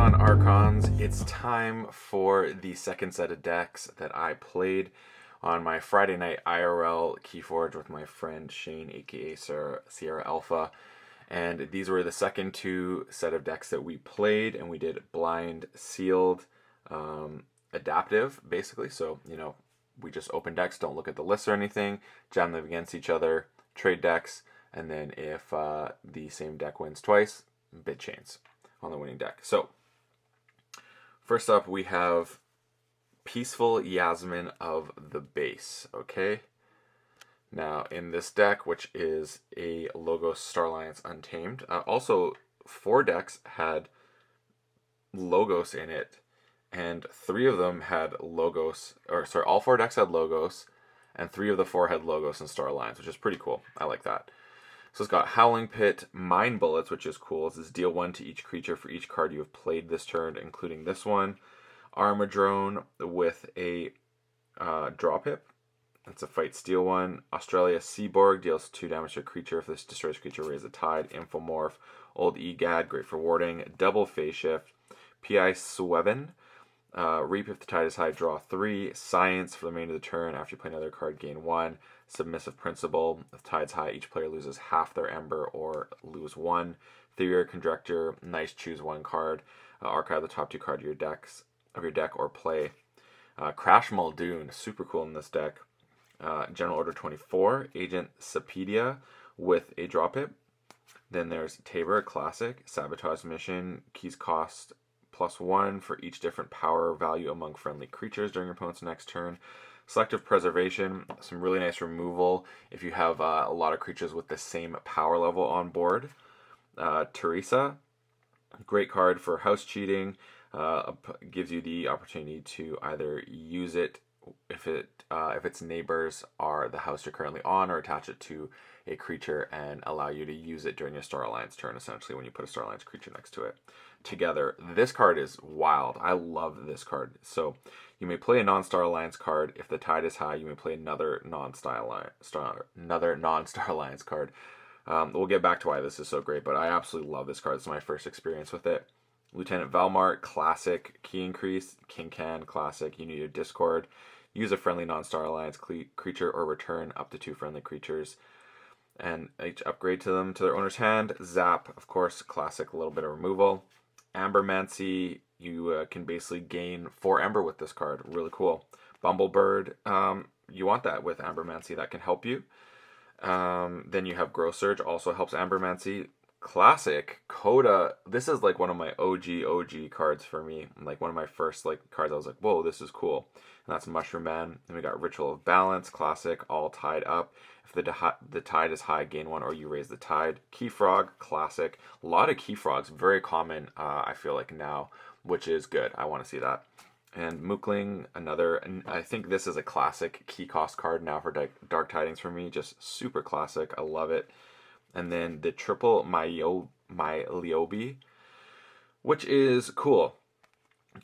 on, Archons? It's time for the second set of decks that I played on my Friday night IRL Keyforge with my friend Shane, aka Sierra Alpha. And these were the second two set of decks that we played, and we did blind, sealed, adaptive, basically. So, we just open decks, don't look at the lists or anything, jam them against each other, trade decks, and then if the same deck wins twice, bid chains on the winning deck. So, first up, we have Peaceful Yasmin of the Base, okay? Now, in this deck, which is a Logos Star Alliance Untamed, also 4 decks had Logos in it, and 3 of them had Logos, all 4 decks had Logos, and 3 of the 4 had Logos and Star Alliance, which is pretty cool. I like that. So it's got Howling Pit, Mind Bullets, which is cool. This is deal 1 to each creature for each card you have played this turn, including this one. Armadrone with a draw pip. It's a fight steal one. Australia Seaborg deals 2 damage to a creature. If this destroys creature, raise the tide. Infomorph. Old Egad, great for warding. Double Phase Shift. P.I. Sweven. Reap if the tide is high, draw 3. Science for the remainder of the turn. After you play another card, gain 1. Submissive Principle. If the tide's high, each player loses half their Ember or lose 1. Theory Conjecture. Nice, choose 1 card. Archive the top 2 cards of your deck or play. Crash Muldoon, super cool in this deck. General Order 24. Agent Sapedia with a drop hit. Then there's Tabor Classic. Sabotage Mission. Keys cost +1 for each different power value among friendly creatures during your opponent's next turn. Selective Preservation, some really nice removal if you have a lot of creatures with the same power level on board. Teresa, great card for house cheating. Gives you the opportunity to either use it if its neighbors are the house you're currently on, or attach it to a creature and allow you to use it during your Star Alliance turn, essentially when you put a Star Alliance creature next to it. Together, this card is wild. I love this card. So you may play a non-Star Alliance card. If the tide is high, you may play another non-Star Alliance card. We'll get back to why this is so great, but I absolutely love this card. It's my first experience with it. Lieutenant Valmar, classic, key increase. King Can, classic, you need a discord. Use a friendly non-Star Alliance creature or return up to 2 friendly creatures, and each upgrade to them to their owner's hand. Zap, of course, classic, a little bit of removal. Ambermancy, you can basically gain 4 Ember with this card. Really cool. Bumblebird, you want that with Ambermancy. That can help you. Then you have Growth Surge, also helps Ambermancy. Classic Coda. This is like one of my OG cards for me. Like one of my first cards. I was like, whoa, this is cool. And that's Mushroom Man. Then we got Ritual of Balance, classic, all tied up. If the tide is high, gain 1 or you raise the tide. Key Frog, classic. A lot of Key Frogs, very common. I feel like now, which is good. I want to see that. And Mookling, another. And I think this is a classic key cost card now for Dark Tidings for me. Just super classic. I love it. And then the triple Myliobi, which is cool.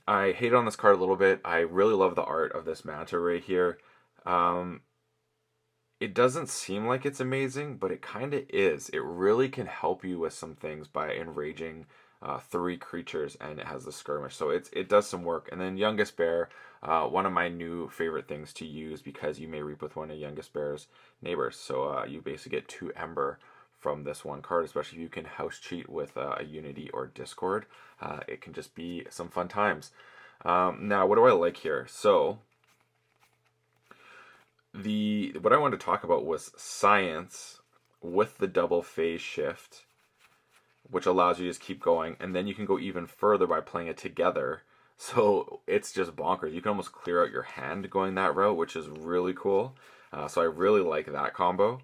I hate on this card a little bit. I really love the art of this manta ray here. It doesn't seem like it's amazing, but it kind of is. It really can help you with some things by enraging 3 creatures, and it has the skirmish. So it does some work. And then Youngest Bear, one of my new favorite things to use because you may reap with one of Youngest Bear's neighbors. So you basically get 2 Ember from this one card, especially if you can house cheat with a Unity or Discord. It can just be some fun times. Now, what do I like here? So, what I wanted to talk about was Science with the double phase shift, which allows you to just keep going, and then you can go even further by playing it together. So it's just bonkers. You can almost clear out your hand going that route, which is really cool. So I really like that combo.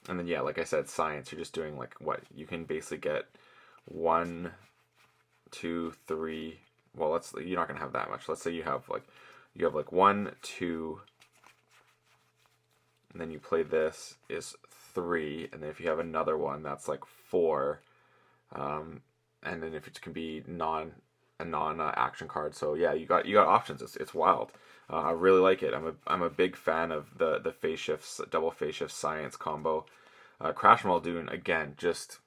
And then, yeah, like I said, Science, you're just doing what? You can basically get 1, 2, 3. Well, you're not going to have that much. Let's say you have 1, 2, and then you play this is 3. And then if you have another one, that's 4. And then if it can be a non-action card. So yeah, you got options. It's wild. I really like it. I'm a big fan of the phase shifts, double phase shift Science combo. Crash Muldoon, again, just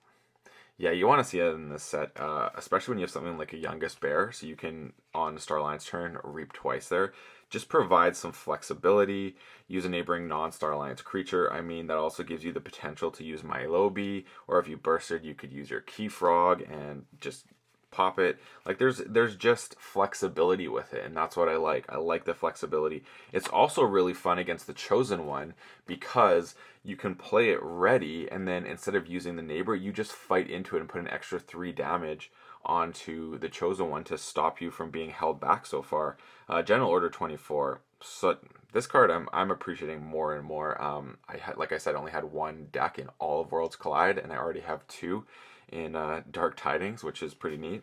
Yeah, you want to see it in this set, especially when you have something like a Youngest Bear, so you can, on Starline's turn, reap twice there. Just provide some flexibility, use a neighboring non-Starline's creature. I mean, that also gives you the potential to use Milobi, or if you bursted, you could use your Key Frog and just pop it. Like there's just flexibility with it, and that's what I like. I like the flexibility. It's also really fun against the Chosen One because you can play it ready, and then instead of using the neighbor, you just fight into it and put an extra 3 damage onto the Chosen One to stop you from being held back so far. General Order 24. So this card I'm appreciating more and more. I had, like I said, only had one deck in all of Worlds Collide, and I already have two in Dark Tidings, which is pretty neat.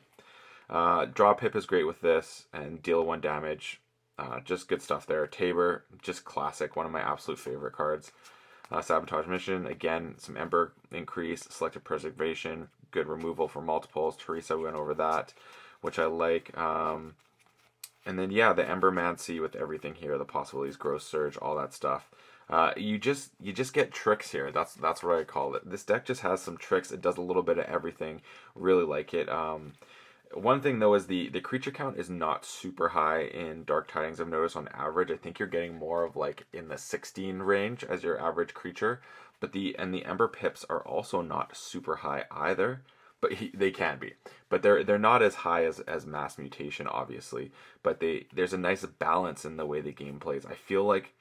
Draw Pip is great with this, and deal 1 damage. Just good stuff there. Tabor, just classic, one of my absolute favorite cards. Sabotage Mission, again, some Ember increase, Selective Preservation, good removal for multiples. Teresa, we went over that, which I like. And then, yeah, the Embermancy with everything here, the possibilities, Gross Surge, all that stuff. You just get tricks here. That's what I call it. This deck just has some tricks. It does a little bit of everything. Really like it. One thing though is the creature count is not super high in Dark Tidings. I've noticed on average. I think you're getting more of like in the 16 range as your average creature. But the Ember Pips are also not super high either. But they can be. But they're not as high as Mass Mutation, obviously. But there's a nice balance in the way the game plays. I feel like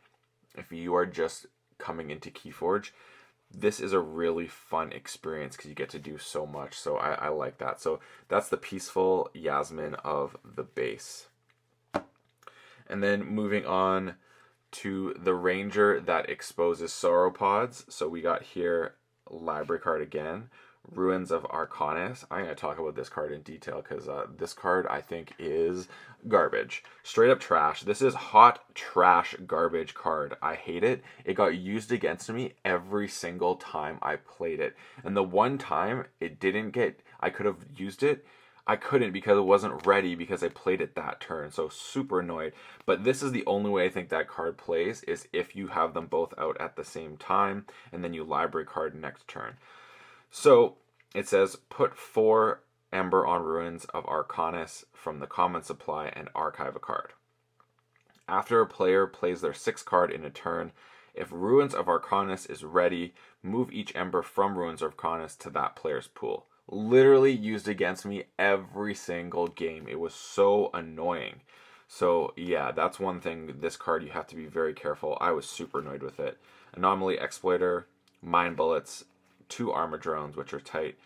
if you are just coming into Keyforge, this is a really fun experience because you get to do so much. So I like that. So that's the Peaceful Yasmin of the base. And then moving on to the Ranger that exposes Sauropods. So we got here library card again. Ruins of Arcanis. I'm going to talk about this card in detail because this card I think is garbage. Straight up trash. This is hot trash garbage card. I hate it. It got used against me every single time I played it. And the one time it didn't get, I could have used it. I couldn't because it wasn't ready because I played it that turn. So super annoyed. But this is the only way I think that card plays is if you have them both out at the same time and then you library card next turn. So it says put 4 Ember on Ruins of Arcanis from the common supply and archive a card. After a player plays their 6th card in a turn, if Ruins of Arcanis is ready, move each Ember from Ruins of Arcanis to that player's pool. Literally used against me every single game. It was so annoying. So yeah, that's one thing. This card you have to be very careful. I was super annoyed with it. Anomaly Exploiter, Mind Bullets, 2 Armor Drones, which are tight,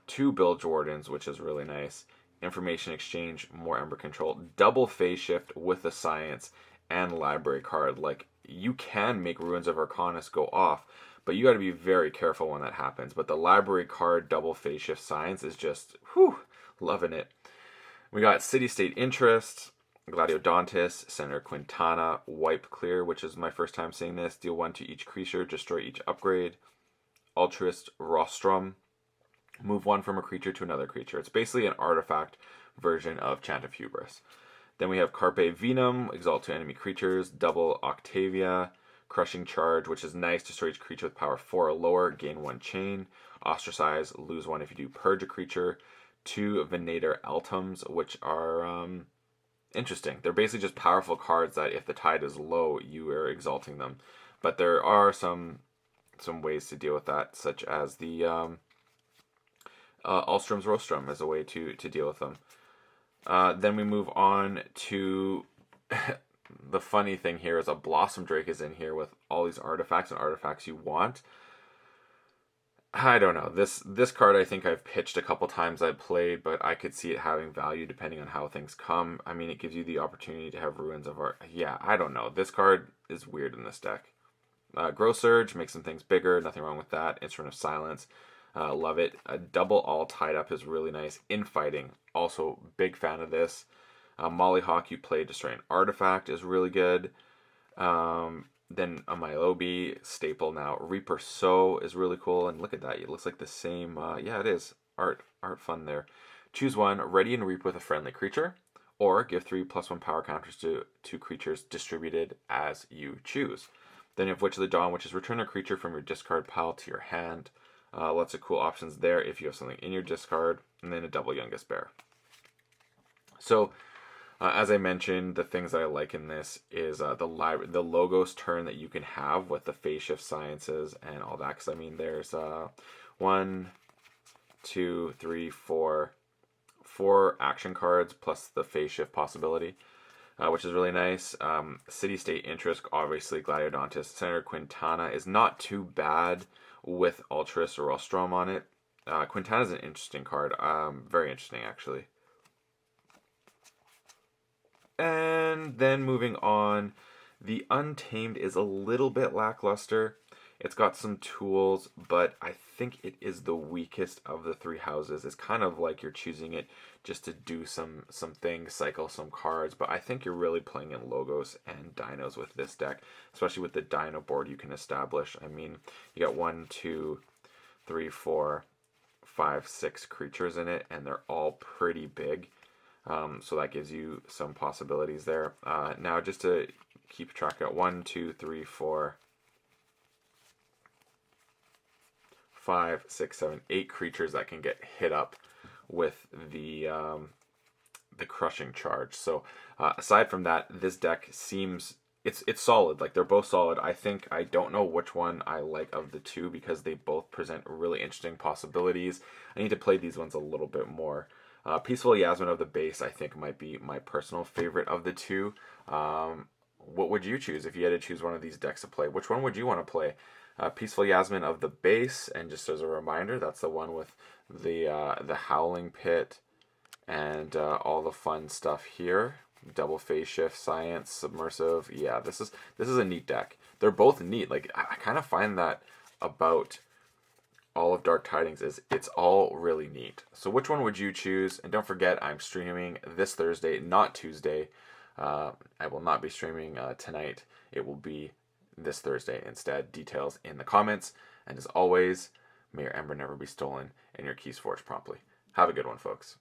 2 Bilge Wardens, which is really nice, Information Exchange, more Ember Control, double Phase Shift with the Science, and Library card. Like, you can make Ruins of Arcanis go off, but you got to be very careful when that happens. But the Library card, double Phase Shift Science is just, whew, loving it. We got City State Interest, Gladiodontus, Senator Quintana, Wipe Clear, which is my first time seeing this, deal 1 to each creature, destroy each upgrade. Altruist Rostrum, move 1 from a creature to another creature. It's basically an artifact version of Chant of Hubris. Then we have Carpe Venum, exalt 2 enemy creatures, double Octavia, Crushing Charge, which is nice, destroy each creature with power 4 or lower, gain 1 chain, Ostracize, lose 1 if you do purge a creature, 2 Venator Altums, which are interesting. They're basically just powerful cards that if the tide is low, you are exalting them. But there are some ways to deal with that, such as the Alstrom's Rostrum as a way to deal with them. Then we move on to the funny thing here is a Blossom Drake is in here with all these artifacts and artifacts you want. I don't know. This card I think I've pitched a couple times I've played, but I could see it having value depending on how things come. I mean, it gives you the opportunity to have Ruins of Art. Yeah, I don't know. This card is weird in this deck. Grow Surge, make some things bigger, nothing wrong with that. Instrument of Silence, love it. A double all tied up is really nice. Infighting, also big fan of this. Mollyhawk, you play Destroy an Artifact is really good. Then a Milobi, staple now. Reaper Sow is really cool, and look at that, it looks like the same, yeah it is, art fun there. Choose 1, ready and reap with a friendly creature, or give 3+1 power counters to 2 creatures distributed as you choose. Then you have Witch of the Dawn, which is return a creature from your discard pile to your hand. Lots of cool options there if you have something in your discard, and then a double Youngest Bear. So, as I mentioned, the things that I like in this is the Logos turn that you can have with the Phase Shift Sciences and all that. Because I mean, there's 1, 2, 3, 4 action cards plus the Phase Shift possibility, which is really nice. City State Interest, obviously Gladiodontis. Senator Quintana is not too bad with Ultras or Rostrom on it. Quintana is an interesting card, very interesting actually. And then moving on, the Untamed is a little bit lackluster. It's got some tools, but I think it is the weakest of the three houses. It's kind of like you're choosing it just to do some things, cycle some cards, but I think you're really playing in Logos and Dinos with this deck, especially with the Dino board you can establish. I mean, you got 1, 2, 3, 4, 5, 6 creatures in it, and they're all pretty big. So that gives you some possibilities there. Now, just to keep track of 1, 2, 3, 4, 5, 6, 7, 8 creatures that can get hit up with the crushing charge. So aside from that, this deck seems it's solid. Like, they're both solid. I don't know which one I like of the two because they both present really interesting possibilities. I need to play these ones a little bit more. Peaceful Yasmin of the base, I think, might be my personal favorite of the two. What would you choose if you had to choose one of these decks to play? Which one would you want to play? Peaceful Yasmin of the base, and just as a reminder, that's the one with the Howling Pit and all the fun stuff here. Double Phase Shift, Science, Submersive. Yeah, this is a neat deck. They're both neat. Like, I kind of find that about all of Dark Tidings is it's all really neat. So which one would you choose? And don't forget, I'm streaming this Thursday, not Tuesday. I will not be streaming tonight. It will be this Thursday instead. Details in the comments. And as always, may your Ember never be stolen and your keys forged promptly. Have a good one, folks.